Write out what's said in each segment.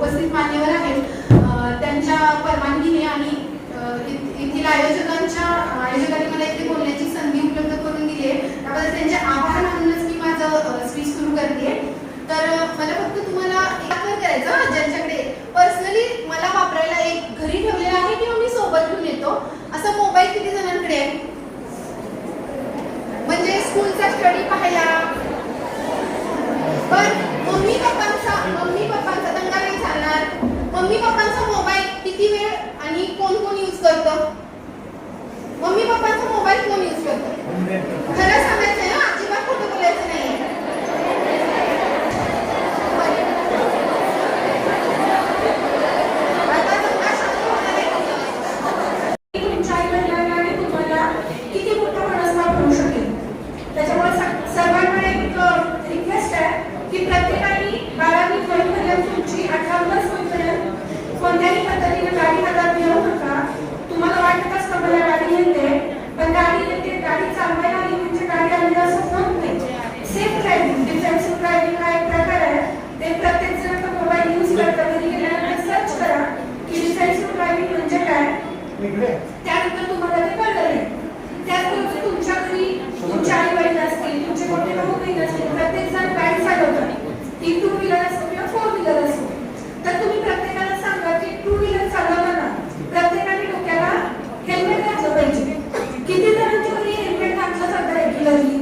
उपस्थित मान्यवर आहेत त्यांच्या परवानगीने आणि येथील आयोजकांनी मला इथे बोलण्याची संधी उपलब्ध करून दिली आहे, त्याबद्दल त्यांचे आभार मानूनच मी माझं स्पीच सुरू करते. तर मला फक्त तुम्हाला एक करायचं, ज्यांच्याकडे पर्सनली मला वापरायला एक घरी ठेवलेला आहे किंवा मी सोबत घेऊन येतो असा मोबाईल किती जणांकडे आहे? म्हणजे स्कूलचा स्टडी पाहायला. पण मम्मी पप्पांचा दंगा नाही चालणार. मम्मी पप्पांचा मोबाईल किती वेळ आणि कोण कोण यूज करतं? मम्मी पप्पांचा मोबाईल कोण यूज करतं? खरं सांगायचं आहे, अजिबात खोटं बोलायचं नाही. कोणत्याही पद्धतीने गाडी हातात घेऊ नका. तुम्हाला वाटत असतं मला गाडी येते, पण गाडी येते, गाडी चालवायला आली म्हणजे गाडी आली असं होत नाही. सेफ ड्रायव्हिंग, डिफेन्सिव्ह ड्रायव्हिंग हा एक प्रकार आहे. ते प्रत्येक जण तो मोबाईल यूज करता. घरी गेल्यानंतर सर्च करा की डिफेन्सिव्ह ड्रायव्हिंग म्हणजे काय, त्यानंतर तुम्हाला ते कळलं नाही. त्याचबरोबर तुमच्या घरी तुमचे आई वडील असतील, तुमचे मोठे भाऊ बहीण असतील, प्रत्येक जण गाडी चालवतात. ती टू व्हीलर असो किंवा फोर व्हीलर असो. तर तुम्ही प्रत्येकाला सांगा की टू व्हीलर चालवताना प्रत्येकाने डोक्याला हेल्मेट घातलं पाहिजे. किती जणांच्या घरी हेल्मेट घातलं जातं रेग्युलरली?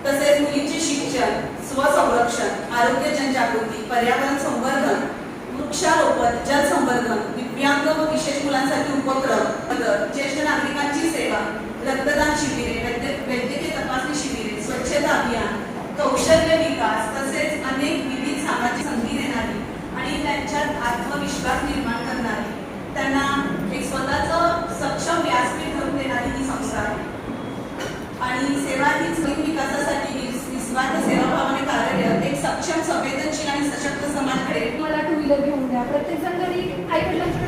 तसेच मुलींचे शिक्षण, स्वसंरक्षण, आरोग्य जनजागृती, पर्यावरण संवर्धन, वृक्षारोपण, जलसंवर्धन, दिव्यांग व विशेष मुलांसाठी उपक्रम, ज्येष्ठ नागरिकांची सेवा, रक्तदान शिबिरे, वैद्यकीय तपासणी शिबिरे, स्वच्छता अभियान, कौशल्य विकास तसेच अनेक विविध सामाजिक संधी देणारी आणि त्यांच्यात आत्मविश्वास निर्माण करणारी, त्यांना एक स्वतःचं सक्षम व्यासपीठ ठरवून देणारी ही संस्था आहे. आणि सेवा ही विकासासाठी निस्वार्थ सेवाभावाने कार्यरत एक सक्षम, संवेदनशील आणि सशक्त समाज घडेल. मला टू व्हीलर घेऊन द्या. प्रत्येक जण घरी आई वडिलांच्या